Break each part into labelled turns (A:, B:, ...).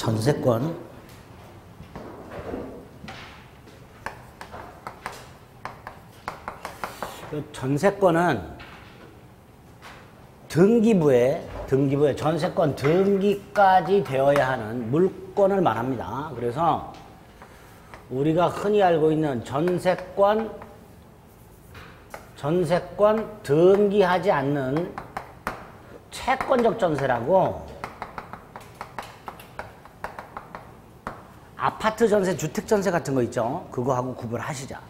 A: 전세권, 전세권은 등기부에 전세권 등기까지 되어야 하는 물건을 말합니다. 그래서 우리가 흔히 알고 있는 전세권 등기하지 않는 채권적 전세라고, 아파트 전세, 주택 전세 같은 거 있죠. 그거하고 구분하시자.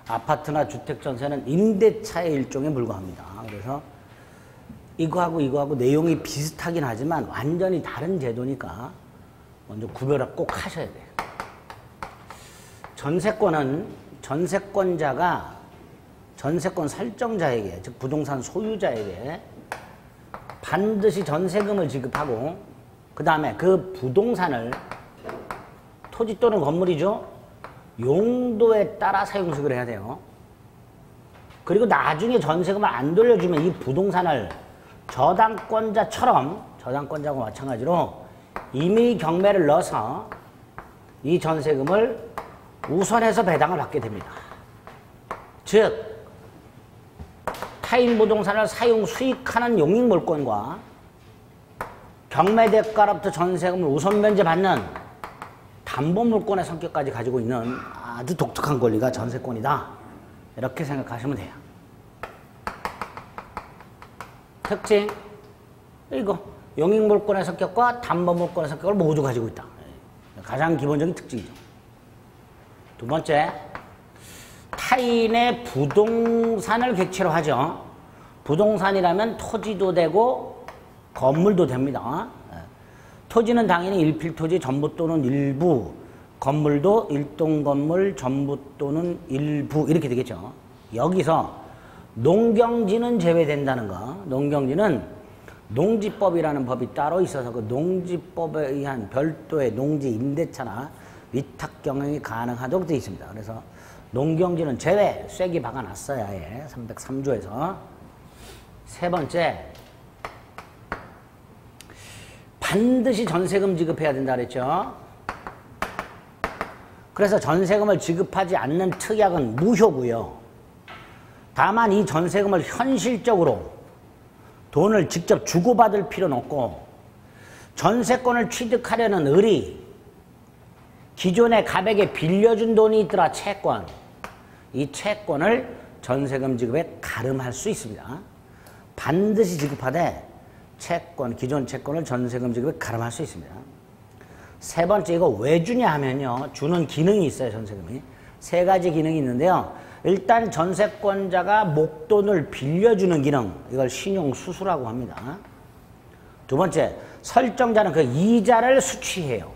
A: 아파트나 주택 전세는 임대차의 일종에 불과합니다. 그래서 이거하고 내용이 비슷하긴 하지만 완전히 다른 제도니까 먼저 구별을 꼭 하셔야 돼요. 전세권은 전세권자가 전세권 설정자에게, 즉 부동산 소유자에게 반드시 전세금을 지급하고, 그 다음에 그 부동산을, 토지 또는 건물이죠, 용도에 따라 사용식을 해야 돼요. 그리고 나중에 전세금을 안 돌려주면 이 부동산을 저당권자하고 마찬가지로 임의 경매를 넣어서 이 전세금을 우선해서 배당을 받게 됩니다. 즉 타인 부동산을 사용 수익하는 용익물권과 경매대가로부터 전세금을 우선 면제받는 담보물권의 성격까지 가지고 있는 아주 독특한 권리가 전세권이다, 이렇게 생각하시면 돼요. 특징, 이거 용익물권의 성격과 담보물권의 성격을 모두 가지고 있다. 가장 기본적인 특징이죠. 두 번째, 타인의 부동산을 객체로 하죠. 부동산이라면 토지도 되고 건물도 됩니다. 토지는 당연히 일필토지 전부 또는 일부, 건물도 일동건물 전부 또는 일부, 이렇게 되겠죠. 여기서 농경지는 제외된다는 거. 농경지는 농지법이라는 법이 따로 있어서 그 농지법에 의한 별도의 농지 임대차나 위탁 경영이 가능하도록 되어 있습니다. 그래서 농경지는 제외, 쐐기 박아놨어요. 아예 303조에서. 세 번째, 반드시 전세금 지급해야 된다 그랬죠. 그래서 전세금을 지급하지 않는 특약은 무효고요. 다만 이 전세금을 현실적으로 돈을 직접 주고받을 필요는 없고, 전세권을 취득하려는 을이 기존의 갑에게 빌려준 돈이 있더라, 채권. 이 채권을 전세금 지급에 가름할 수 있습니다. 반드시 지급하되 채권, 기존 채권을 전세금 지급에 가름할 수 있습니다. 세 번째, 이거 왜 주냐 하면요, 주는 기능이 있어요. 전세금이 세 가지 기능이 있는데요. 일단 전세권자가 목돈을 빌려주는 기능, 이걸 신용수수라고 합니다. 두 번째, 설정자는 그 이자를 수취해요.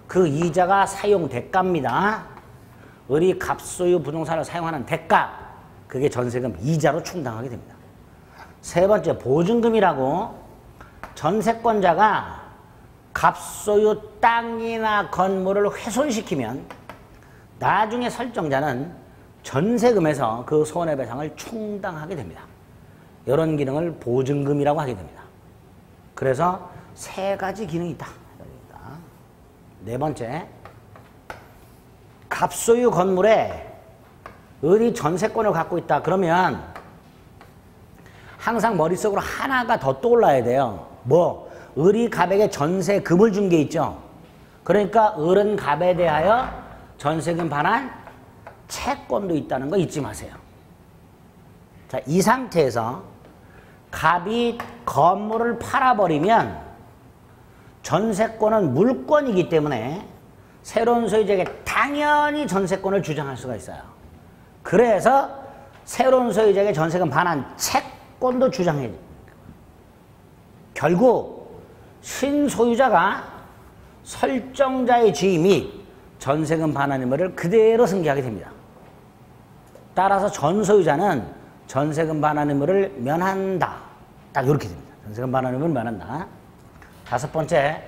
A: 그 이자가 사용 대가입니다. 을이 갑소유 부동산을 사용하는 대가, 그게 전세금 이자로 충당하게 됩니다. 세 번째, 보증금이라고, 전세권자가 갑소유 땅이나 건물을 훼손시키면 나중에 설정자는 전세금에서 그 손해배상을 충당하게 됩니다. 이런 기능을 보증금이라고 하게 됩니다. 그래서 세 가지 기능이 있다. 네 번째, 갑소유 건물에 을이 전세권을 갖고 있다. 그러면 항상 머릿속으로 하나가 더 떠올라야 돼요. 뭐? 을이 갑에게 전세금을 준 게 있죠. 그러니까 을은 갑에 대하여 전세금 반환 채권도 있다는 거 잊지 마세요. 자, 이 상태에서 갑이 건물을 팔아버리면 전세권은 물권이기 때문에 새로운 소유자에게 당연히 전세권을 주장할 수가 있어요. 그래서 새로운 소유자에게 전세금 반환 채권도 주장해야 됩니다. 결국 신소유자가 설정자의 지위 및 전세금 반환 의무를 그대로 승계하게 됩니다. 따라서 전소유자는 전세금 반환 의무를 면한다. 딱 이렇게 됩니다. 전세금 반환 의무를 면한다. 다섯 번째,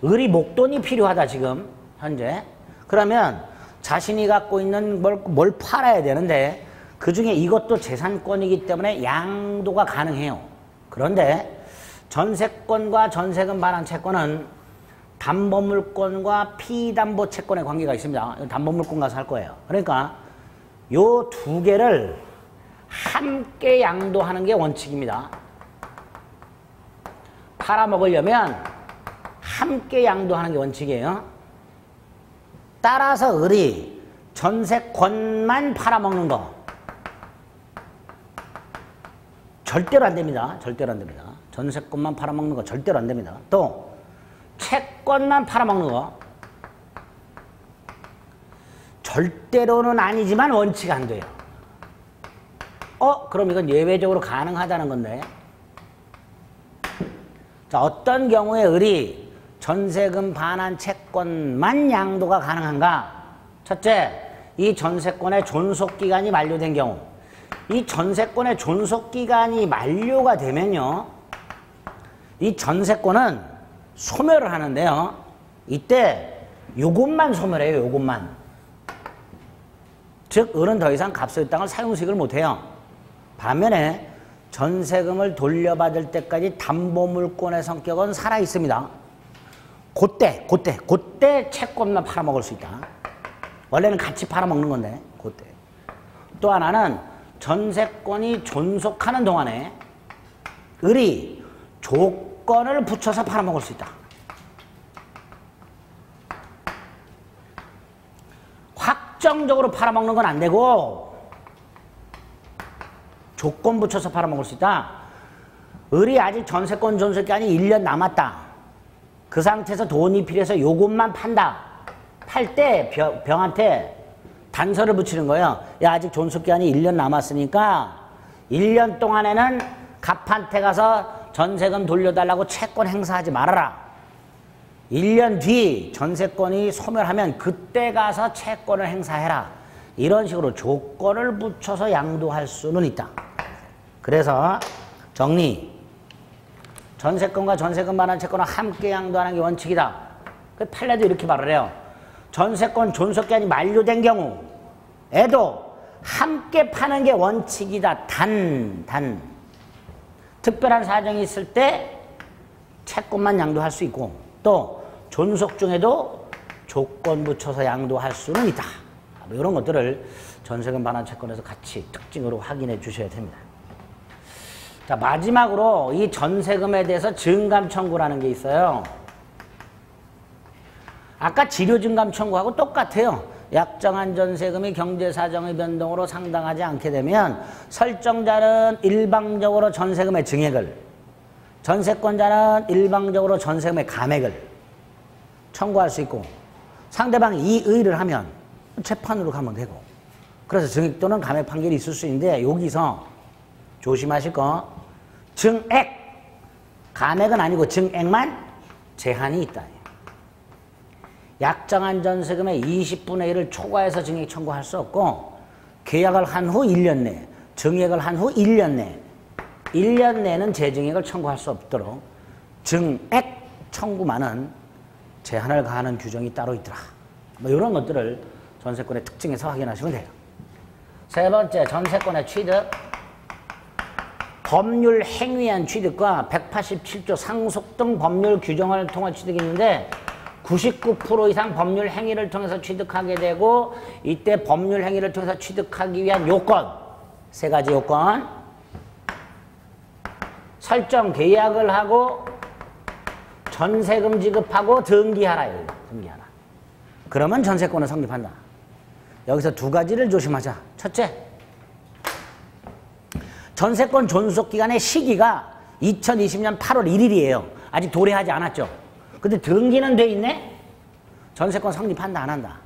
A: 을이 목돈이 필요하다. 지금 현재. 그러면 자신이 갖고 있는 뭘 팔아야 되는데 그 중에 이것도 재산권이기 때문에 양도가 가능해요. 그런데 전세권과 전세금 반환 채권은 담보물권과 피담보 채권의 관계가 있습니다. 담보물권 가서 할 거예요. 그러니까 요 두 개를 함께 양도하는 게 원칙입니다. 팔아먹으려면 함께 양도하는 게 원칙이에요. 따라서 을이 전세권만 팔아먹는 거 절대로 안 됩니다. 절대로 안 됩니다. 전세권만 팔아먹는 거 절대로 안 됩니다. 또 채권만 팔아먹는 거 절대로는 아니지만 원칙 안 돼요. 그럼 이건 예외적으로 가능하다는 건데, 자, 어떤 경우에 을이 전세금 반환 채권만 양도가 가능한가? 첫째, 이 전세권의 존속기간이 만료된 경우. 이 전세권의 존속기간이 만료가 되면요, 이 전세권은 소멸을 하는데요, 이때 요것만 소멸해요. 요것만. 즉 을은 더 이상 갑소유 땅을 사용수익을 못해요. 반면에 전세금을 돌려받을 때까지 담보물권의 성격은 살아있습니다. 그때 채권만 팔아먹을 수 있다. 원래는 같이 팔아먹는 건데 그때. 또 하나는 전세권이 존속하는 동안에 을이 조건을 붙여서 팔아먹을 수 있다. 확정적으로 팔아먹는 건 안 되고 조건 붙여서 팔아먹을 수 있다. 을이 아직 전세권 존속기간이 1년 남았다. 그 상태에서 돈이 필요해서 요것만 판다. 팔 때 병한테 단서를 붙이는 거예요. 야, 아직 존속기간이 1년 남았으니까 1년 동안에는 갑한테 가서 전세금 돌려달라고 채권 행사하지 말아라. 1년 뒤 전세권이 소멸하면 그때 가서 채권을 행사해라. 이런 식으로 조건을 붙여서 양도할 수는 있다. 그래서 정리. 전세권과 전세금 반환 채권을 함께 양도하는 게 원칙이다. 그 판례도 이렇게 말을 해요. 전세권 존속기간이 만료된 경우에도 함께 파는 게 원칙이다. 단 특별한 사정이 있을 때 채권만 양도할 수 있고, 또 존속 중에도 조건 붙여서 양도할 수는 있다. 이런 것들을 전세금 반환 채권에서 같이 특징으로 확인해 주셔야 됩니다. 자, 마지막으로 이 전세금에 대해서 증감 청구라는 게 있어요. 아까 지료 증감 청구하고 똑같아요. 약정한 전세금이 경제사정의 변동으로 상당하지 않게 되면 설정자는 일방적으로 전세금의 증액을, 전세권자는 일방적으로 전세금의 감액을 청구할 수 있고, 상대방이 이 의의를 하면 재판으로 가면 되고, 그래서 증액 또는 감액 판결이 있을 수 있는데, 여기서 조심하실 거, 증액, 감액은 아니고 증액만 제한이 있다. 약정한 전세금의 20분의 1을 초과해서 증액 청구할 수 없고, 계약을 한 후 1년 내, 증액을 한 후 1년 내, 1년 내는 재증액을 청구할 수 없도록 증액 청구만은 제한을 가하는 규정이 따로 있더라. 이런 것들을 전세권의 특징에서 확인하시면 돼요. 세 번째, 전세권의 취득. 법률 행위한 취득과 187조 상속 등 법률 규정을 통한 취득이 있는데, 99% 이상 법률 행위를 통해서 취득하게 되고, 이때 법률 행위를 통해서 취득하기 위한 요건, 세 가지 요건. 설정 계약을 하고 전세금 지급하고 등기하라. 등기하라. 그러면 전세권은 성립한다. 여기서 두 가지를 조심하자. 첫째, 전세권 존속기간의 시기가 2020년 8월 1일이에요. 아직 도래하지 않았죠. 근데 등기는 돼 있네? 전세권 성립한다, 안 한다?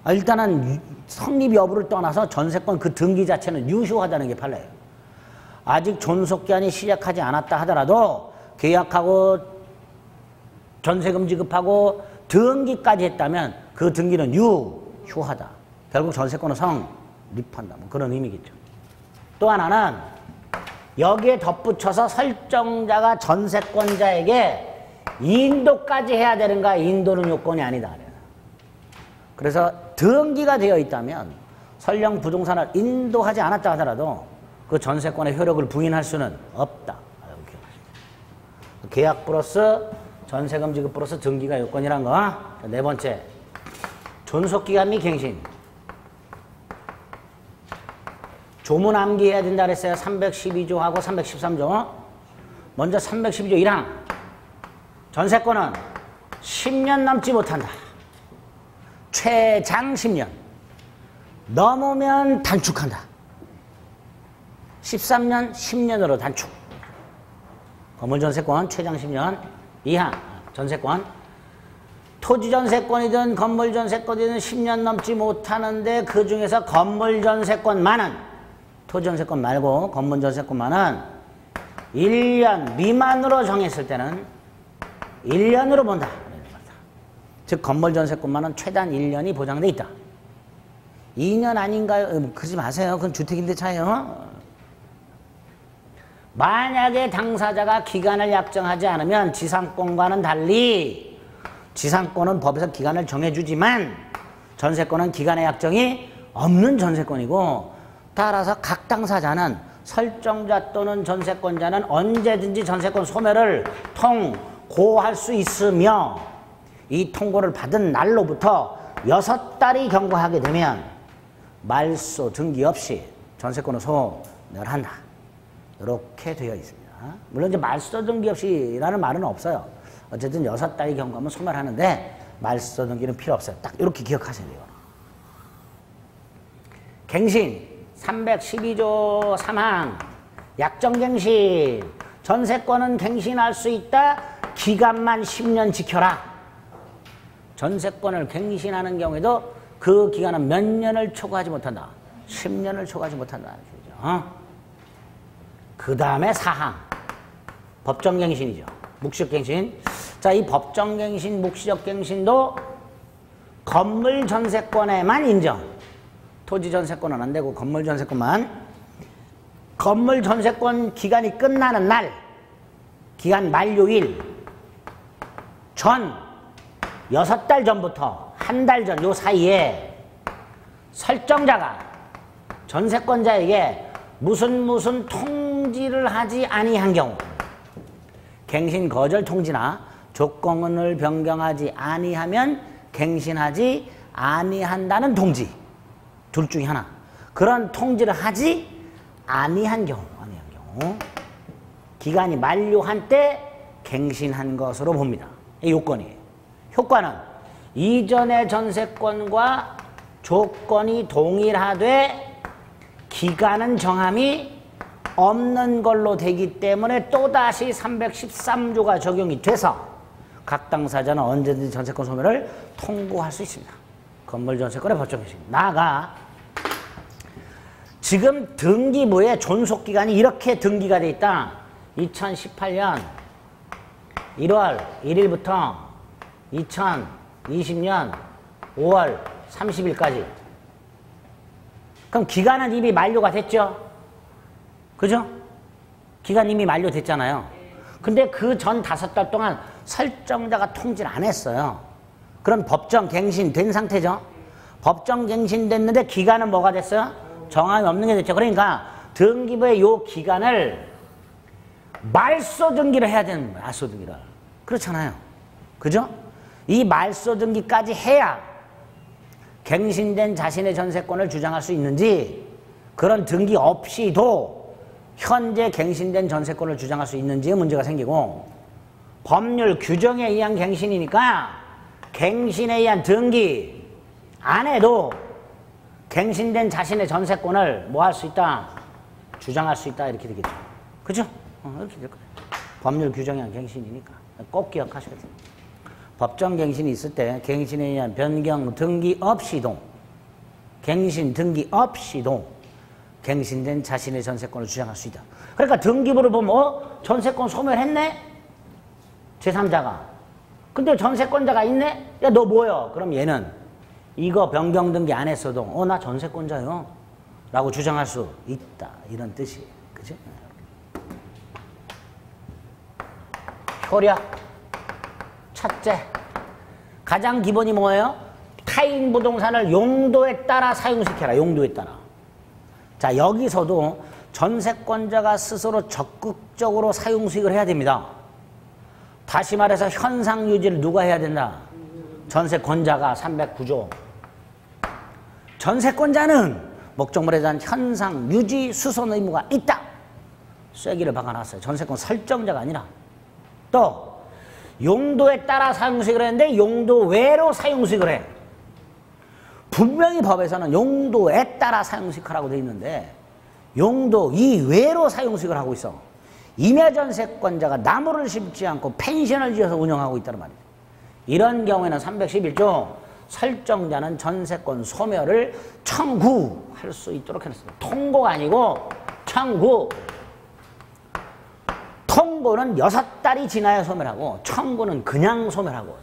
A: 일단은 성립 여부를 떠나서 전세권 그 등기 자체는 유효하다는 게 판례예요. 아직 존속기한이 시작하지 않았다 하더라도 계약하고 전세금 지급하고 등기까지 했다면 그 등기는 유효하다. 결국 전세권은 성립한다. 뭐 그런 의미겠죠. 또 하나는 여기에 덧붙여서 설정자가 전세권자에게 인도까지 해야 되는가? 인도는 요건이 아니다. 그래서 등기가 되어 있다면 설령 부동산을 인도하지 않았다 하더라도 그 전세권의 효력을 부인할 수는 없다. 계약 플러스 전세금 지급으로서 등기가 요건이란 거. 자, 네 번째. 존속기간 및 갱신. 조문 암기해야 된다 그랬어요. 312조하고 313조. 먼저 312조 1항. 전세권은 10년 넘지 못한다. 최장 10년. 넘으면 단축한다. 13년, 10년으로 단축. 건물전세권 최장 10년. 2항. 전세권. 토지전세권이든 건물전세권이든 10년 넘지 못하는데 그 중에서 건물전세권만은 토지전세권 말고 건물전세권만은 1년 미만으로 정했을 때는 1년으로 본다. 즉 건물전세권만은 최단 1년이 보장돼 있다. 2년 아닌가요? 그러지 마세요. 그건 주택임대차예요. 만약에 당사자가 기간을 약정하지 않으면 지상권과는 달리 지상권은 법에서 기간을 정해주지만 전세권은 기간의 약정이 없는 전세권이고 따라서 각 당사자는 설정자 또는 전세권자는 언제든지 전세권 소멸을 통고할 수 있으며 이 통고를 받은 날로부터 6달이 경과하게 되면 말소 등기 없이 전세권을 소멸한다. 이렇게 되어 있습니다. 물론 이제 말소 등기 없이라는 말은 없어요. 어쨌든 6달이 경과하면 소멸하는데 말소 등기는 필요 없어요. 딱 이렇게 기억하셔야 돼요. 갱신 312조 3항 약정갱신. 전세권은 갱신할 수 있다. 기간만 10년 지켜라. 전세권을 갱신하는 경우에도 그 기간은 몇 년을 초과하지 못한다. 10년을 초과하지 못한다. 그 다음에 4항 법정갱신이죠. 묵시적갱신. 자, 이 법정갱신, 묵시적갱신도 건물전세권에만 인정. 토지전세권은 안 되고 건물전세권만. 건물전세권 기간이 끝나는 날, 기간 만료일 전 6달 전부터 한 달 전 요 사이에 설정자가 전세권자에게 무슨 통지를 하지 아니한 경우, 갱신 거절 통지나 조건을 변경하지 아니하면 갱신하지 아니한다는 통지, 둘 중에 하나. 그런 통지를 하지 아니한 경우 기간이 만료한 때 갱신한 것으로 봅니다. 이 요건이에요. 효과는 이전의 전세권과 조건이 동일하되 기간은 정함이 없는 걸로 되기 때문에 또다시 313조가 적용이 돼서 각 당사자는 언제든지 전세권 소멸을 통고할 수 있습니다. 건물전세권의 법정갱신. 나아가 지금 등기부에 존속기간이 이렇게 등기가 돼 있다. 2018년 1월 1일부터 2020년 5월 30일까지. 그럼 기간은 이미 만료가 됐죠? 그죠? 기간 이미 만료됐잖아요. 근데 그 전 5달 동안 설정자가 통지를 안 했어요. 그럼 법정갱신 된 상태죠? 법정갱신 됐는데 기간은 뭐가 됐어요? 정함이 없는 게 됐죠. 그러니까 등기부에 요 기간을 말소 등기를 해야 되는 거예요. 말소 등기를. 그렇잖아요. 그죠? 이 말소 등기까지 해야 갱신된 자신의 전세권을 주장할 수 있는지, 그런 등기 없이도 현재 갱신된 전세권을 주장할 수 있는지에 문제가 생기고, 법률 규정에 의한 갱신이니까 갱신에 의한 등기 안 해도 갱신된 자신의 전세권을 뭐 할 수 있다? 주장할 수 있다. 이렇게 되겠죠. 그죠? 이렇게 될 거예요. 법률 규정에 의한 갱신이니까 꼭 기억하셔야 돼요. 법정갱신이 있을 때 갱신에 의한 변경 등기 없이도, 갱신 등기 없이도 갱신된 자신의 전세권을 주장할 수 있다. 그러니까 등기부를 보면 전세권 소멸했네? 제3자가. 근데 전세권자가 있네? 야, 너 뭐야? 그럼 얘는 이거 변경 등기 안 했어도 나 전세권자요 라고 주장할 수 있다. 이런 뜻이에요. 그죠? 효력. 첫째, 가장 기본이 뭐예요? 타인 부동산을 용도에 따라 사용시켜라. 용도에 따라. 자, 여기서도 전세권자가 스스로 적극적으로 사용수익을 해야 됩니다. 다시 말해서 현상 유지를 누가 해야 된다? 전세권자가 309조. 전세권자는 목적물에 대한 현상 유지 수선 의무가 있다. 쐐기를 박아놨어요. 전세권 설정자가 아니라. 또 용도에 따라 사용수익을 했는데 용도 외로 사용수익을 해. 분명히 법에서는 용도에 따라 사용수익하라고 되어 있는데 용도 이외로 사용수익을 하고 있어. 임야전세권자가 나무를 심지 않고 펜션을 지어서 운영하고 있다는 말이죠. 이런 경우에는 311조 설정자는 전세권 소멸을 청구할 수 있도록 해놨습니다. 통고가 아니고 청구. 통고는 6달이 지나야 소멸하고 청구는 그냥 소멸하고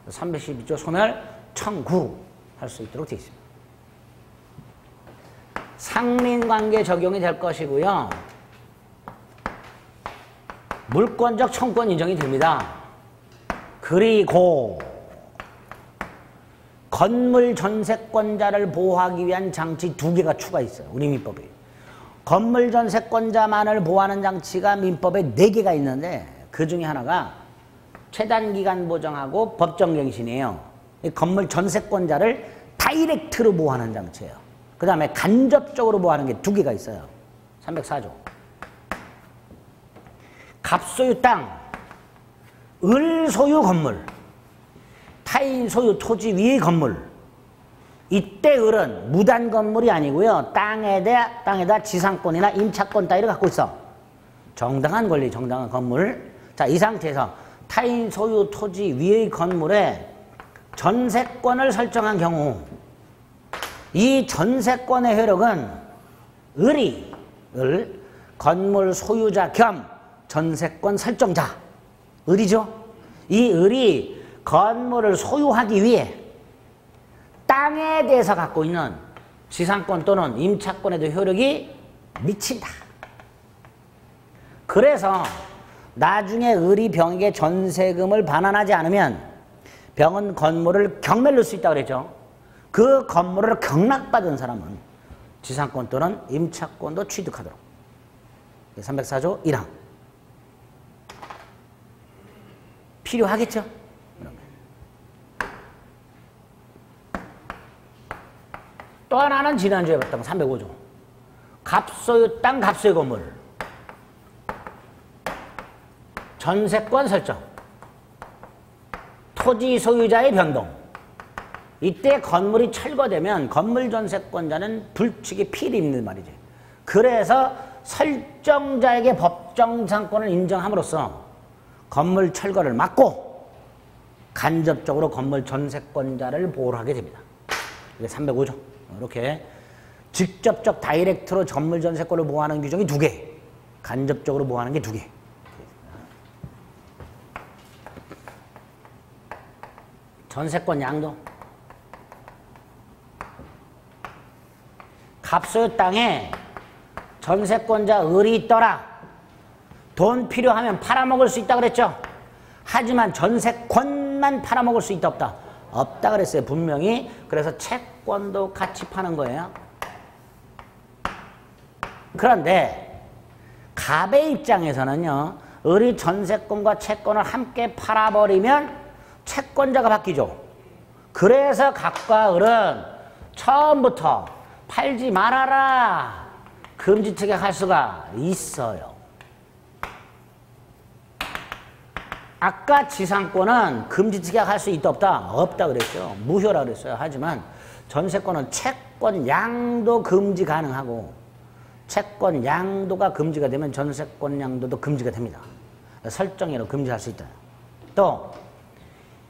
A: 312조 소멸 청구할 수 있도록 되어 있습니다. 상린관계 적용이 될 것이고요. 물권적 청구권 인정이 됩니다. 그리고 건물 전세권자를 보호하기 위한 장치 2개가 추가 있어요. 우리 민법에. 건물 전세권자만을 보호하는 장치가 민법에 4개가 있는데 그 중에 하나가 최단기간 보정하고 법정갱신이에요. 건물 전세권자를 다이렉트로 보호하는 장치예요. 그 다음에 간접적으로 보호하는 게 2개가 있어요. 304조. 갑소유 땅, 을 소유 건물, 타인 소유 토지 위의 건물. 이때 을은 무단 건물이 아니고요. 땅에다 지상권이나 임차권 따위를 갖고 있어. 정당한 권리, 정당한 건물. 자, 이 상태에서 타인 소유 토지 위의 건물에 전세권을 설정한 경우 이 전세권의 효력은 을 건물 소유자 겸 전세권 설정자, 을이죠. 이 을이 건물을 소유하기 위해 땅에 대해서 갖고 있는 지상권 또는 임차권에도 효력이 미친다. 그래서 나중에 을이 병에게 전세금을 반환하지 않으면 병은 건물을 경멸할 수 있다고 그랬죠. 그 건물을 경락받은 사람은 지상권 또는 임차권도 취득하도록. 304조 1항. 필요하겠죠? 또 하나는 지난주에 봤던 305조. 갑소유 땅, 갑소유 건물. 전세권 설정. 토지 소유자의 변동. 이때 건물이 철거되면 건물 전세권자는 불측의 피해를 입는 말이지. 그래서 설정자에게 법정상권을 인정함으로써 건물 철거를 막고 간접적으로 건물 전세권자를 보호를 하게 됩니다. 이게 305조. 이렇게 직접적 다이렉트로 건물 전세권을 보호하는 규정이 2개, 간접적으로 보호하는 게 2개. 전세권 양도. 갑소유 땅에 전세권자 을이 있더라. 돈 필요하면 팔아먹을 수 있다 그랬죠. 하지만 전세권만 팔아먹을 수 있다 없다? 없다 그랬어요. 분명히. 그래서 채권도 같이 파는 거예요. 그런데 갑의 입장에서는요. 을이 전세권과 채권을 함께 팔아버리면 채권자가 바뀌죠. 그래서 갑과 을은 처음부터 팔지 말아라 금지특약할 수가 있어요. 아까 지상권은 금지특약할 수 있다 없다? 없다 그랬죠. 무효라 그랬어요. 하지만 전세권은 채권 양도 금지 가능하고 채권 양도가 금지가 되면 전세권 양도도 금지가 됩니다. 설정으로 금지할 수 있다. 또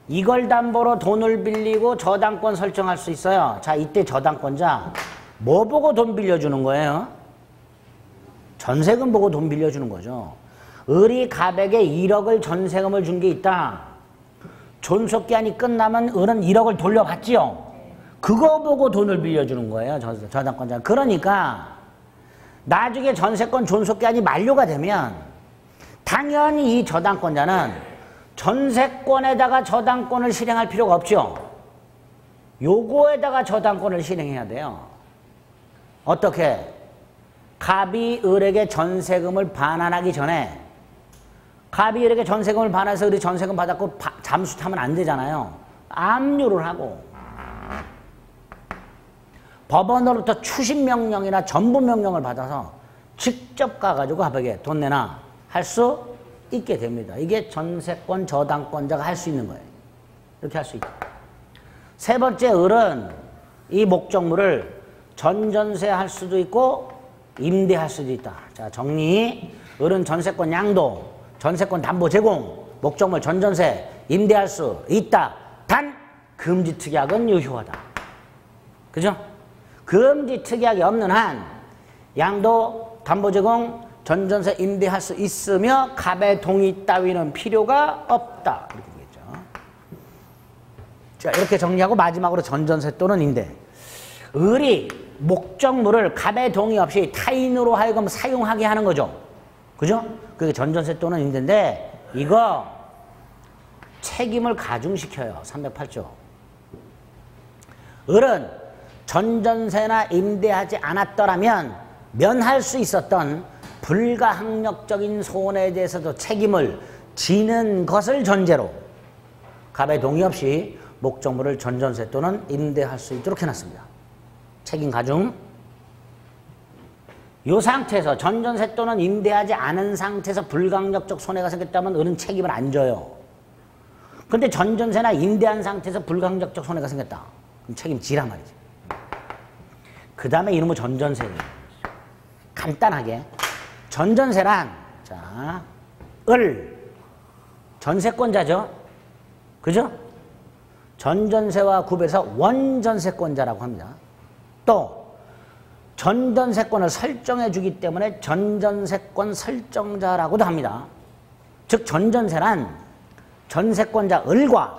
A: 이걸 담보로 돈을 빌리고 저당권 설정할 수 있어요. 자, 이때 저당권자 뭐 보고 돈 빌려주는 거예요? 전세금 보고 돈 빌려주는 거죠. 을이 갑에게 1억을 전세금을 준 게 있다. 존속기한이 끝나면 을은 1억을 돌려받지요. 그거 보고 돈을 빌려주는 거예요. 저당권자. 그러니까 나중에 전세권 존속기한이 만료가 되면 당연히 이 저당권자는 전세권에다가 저당권을 실행할 필요가 없죠. 요거에다가 저당권을 실행해야 돼요. 어떻게? 갑이 을에게 전세금을 반환하기 전에 갑이 이렇게 전세금을 반환해서 우리 전세금 받았고 잠수 타면 안 되잖아요. 압류를 하고 법원으로부터 추심명령이나 전부명령을 받아서 직접 가가지고 갑에게 돈 내놔 할 수 있게 됩니다. 이게 전세권 저당권자가 할 수 있는 거예요. 이렇게 할 수 있죠. 세 번째 을은 이 목적물을 전전세할 수도 있고 임대할 수도 있다. 자, 정리. 을은 전세권 양도, 전세권 담보 제공, 목적물 전전세, 임대할 수 있다. 단 금지특약은 유효하다. 그죠? 금지특약이 없는 한 양도, 담보 제공, 전전세 임대할 수 있으며 갑의 동의 따위는 필요가 없다. 이렇게 되겠죠. 자, 이렇게 정리하고 마지막으로 전전세 또는 임대. 을이 목적물을 갑의 동의 없이 타인으로 하여금 사용하게 하는 거죠. 그죠? 그게 전전세 또는 임대인데 이거 책임을 가중시켜요. 308조. 을은 전전세나 임대하지 않았더라면 면할 수 있었던 불가항력적인 손해에 대해서도 책임을 지는 것을 전제로 갑의 동의 없이 목적물을 전전세 또는 임대할 수 있도록 해놨습니다. 책임 가중. 이 상태에서 전전세 또는 임대하지 않은 상태에서 불가항력적 손해가 생겼다면 을은 책임을 안 져요. 그런데 전전세나 임대한 상태에서 불가항력적 손해가 생겼다. 그럼 책임지란 말이지. 그 다음에 이놈의 전전세를 간단하게 전전세란 자, 을 전세권자죠. 그죠? 전전세와 구별해서 원전세권자라고 합니다. 또 전전세권을 설정해 주기 때문에 전전세권 설정자라고도 합니다. 즉 전전세란 전세권자 을과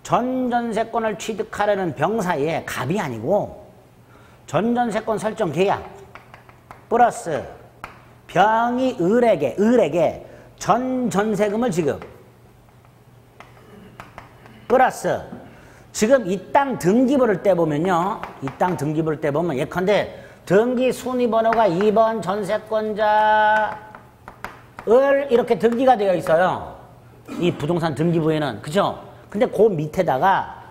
A: 전전세권을 취득하려는 병 사이에 갑이 아니고 전전세권 설정 계약 플러스 병이 을에게 전전세금을 지급 플러스 지금 이 땅 등기부를 떼보면요. 이 땅 등기부를 떼보면 예컨대 등기 순위번호가 2번 전세권자 을 이렇게 등기가 되어 있어요. 이 부동산 등기부에는. 그죠? 근데 그 밑에다가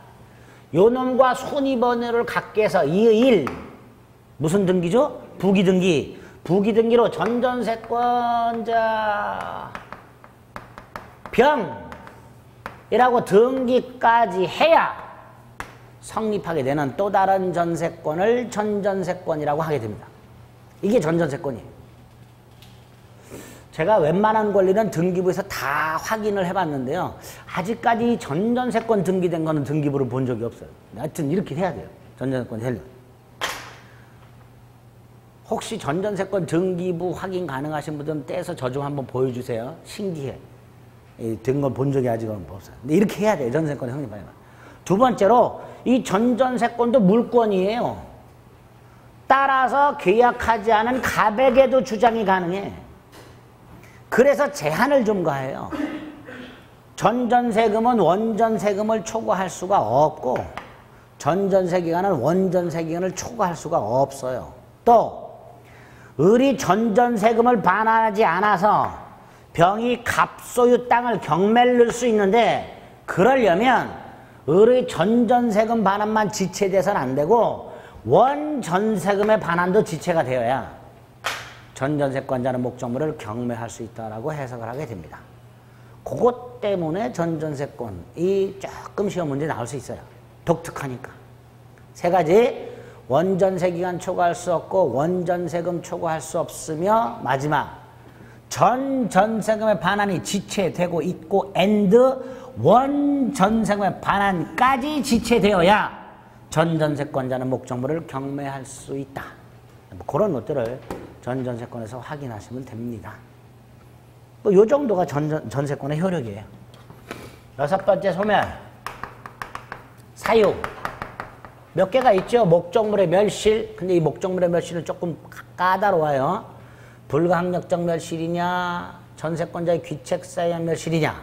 A: 요 놈과 순위번호를 갖게 해서 2의 1 무슨 등기죠? 부기등기. 부기등기로 전전세권자 병이라고 등기까지 해야 성립하게 되는 또 다른 전세권을 전전세권이라고 하게 됩니다. 이게 전전세권이에요. 제가 웬만한 권리는 등기부에서 다 확인을 해봤는데요. 아직까지 전전세권 등기된 거는 등기부를 본 적이 없어요. 하여튼 이렇게 해야 돼요. 전전세권이 되려면. 혹시 전전세권 등기부 확인 가능하신 분들은 떼서 저 좀 한번 보여주세요. 신기해. 된 건 본 적이 아직은 없어요. 근데 이렇게 해야 돼요. 전전세권 성립하려면. 두 번째로 이 전전세권도 물권이에요. 따라서 계약하지 않은 갑에게도 주장이 가능해. 그래서 제한을 좀 가해요. 전전세금은 원전세금을 초과할 수가 없고 전전세 기간은 원전세 기간을 초과할 수가 없어요. 또 을이 전전세금을 반환하지 않아서 병이 갑소유 땅을 경매를 넣을 수 있는데 그러려면 을의 전전세금 반환만 지체돼서는 안 되고 원전세금의 반환도 지체가 되어야 전전세권자는 목적물을 경매할 수 있다라고 해석을 하게 됩니다. 그것 때문에 전전세권이 조금 시험 문제 나올 수 있어요. 독특하니까. 세 가지. 원전세 기간 초과할 수 없고 원전세금 초과할 수 없으며 마지막 전전세금의 반환이 지체되고 있고 원전세금의 반환까지 지체되어야 전전세권자는 목적물을 경매할 수 있다. 그런 것들을 전전세권에서 확인하시면 됩니다. 뭐 요 정도가 전세권의 효력이에요. 여섯 번째 소멸. 사유. 몇 개가 있죠. 목적물의 멸실. 근데 이 목적물의 멸실은 조금 까다로워요. 불가항력적 멸실이냐, 전세권자의 귀책사에 의한 멸실이냐,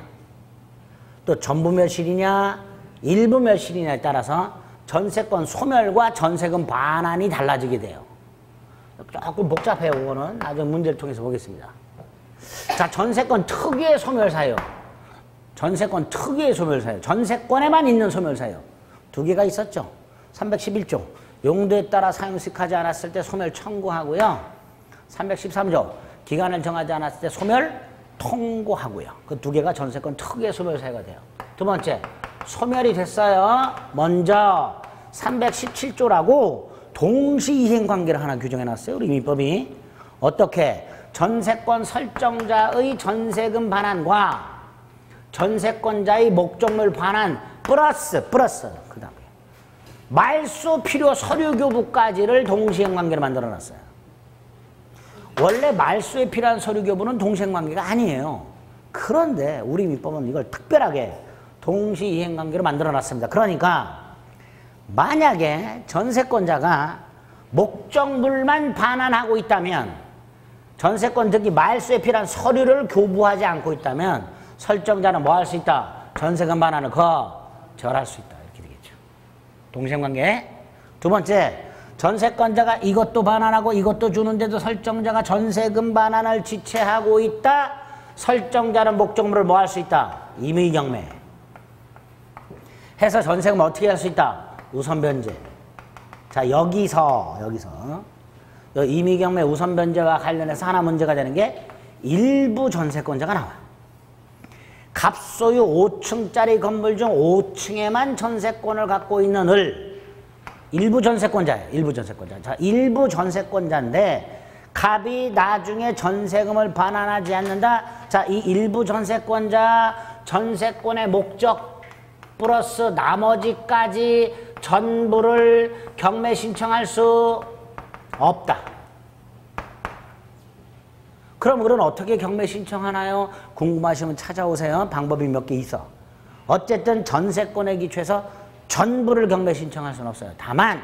A: 또 전부 멸실이냐, 일부 멸실이냐에 따라서 전세권 소멸과 전세금 반환이 달라지게 돼요. 조금 복잡해요. 그거는 나중에 문제를 통해서 보겠습니다. 자, 전세권 특유의 소멸사유. 전세권 특유의 소멸사유. 전세권에만 있는 소멸사유. 두 개가 있었죠. 311조. 용도에 따라 사용식하지 않았을 때 소멸 청구하고요. 313조. 기간을 정하지 않았을 때 소멸 통고하고요. 그 두 개가 전세권 특유의 소멸사유가 돼요. 두 번째, 소멸이 됐어요. 먼저 317조라고 동시이행관계를 하나 규정해놨어요. 우리 민법이. 어떻게? 전세권 설정자의 전세금 반환과 전세권자의 목적물 반환 플러스 그 다음에 말소 필요 서류 교부까지를 동시행관계로 만들어놨어요. 원래 말소에 필요한 서류 교부는 동시행관계가 아니에요. 그런데 우리 민법은 이걸 특별하게 동시이행관계로 만들어놨습니다. 그러니까 만약에 전세권자가 목적물만 반환하고 있다면, 전세권 특히 말소에 필요한 서류를 교부하지 않고 있다면 설정자는 뭐 할 수 있다? 전세금 반환을 거절할 수 있다. 이렇게 되겠죠. 동시행관계. 두 번째, 전세권자가 이것도 반환하고 이것도 주는데도 설정자가 전세금 반환을 지체하고 있다. 설정자는 목적물을 뭐 할 수 있다? 임의경매. 해서 전세금 어떻게 할 수 있다? 우선변제. 자, 여기서 임의경매 우선변제와 관련해서 하나 문제가 되는 게 일부 전세권자가 나와. 갑소유 5층짜리 건물 중 5층에만 전세권을 갖고 있는 일부 전세권자예요. 일부 전세권자. 자, 일부 전세권자인데 갑이 나중에 전세금을 반환하지 않는다. 자, 이 일부 전세권자 전세권의 목적 플러스 나머지까지 전부를 경매 신청할 수 없다. 그럼 그건 어떻게 경매 신청하나요? 궁금하시면 찾아오세요. 방법이 몇 개 있어. 어쨌든 전세권에 기초해서 전부를 경매 신청할 수는 없어요. 다만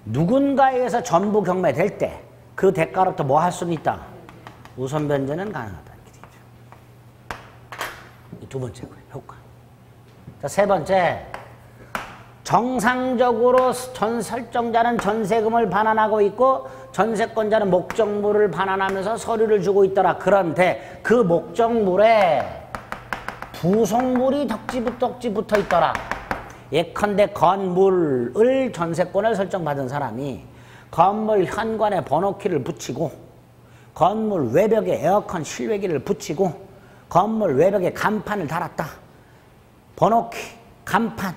A: 누군가에 의해서 전부 경매될 때 그 대가로부터 뭐 할 수는 있다. 우선 변제는 가능하다. 이렇게 되죠. 이 두 번째고요. 효과. 자, 세 번째. 정상적으로 설정자는 전세금을 반환하고 있고 전세권자는 목적물을 반환하면서 서류를 주고 있더라. 그런데 그 목적물에 부속물이 덕지 붙어 있더라. 예컨대 건물을 전세권을 설정받은 사람이 건물 현관에 번호키를 붙이고 건물 외벽에 에어컨 실외기를 붙이고 건물 외벽에 간판을 달았다. 번호키, 간판,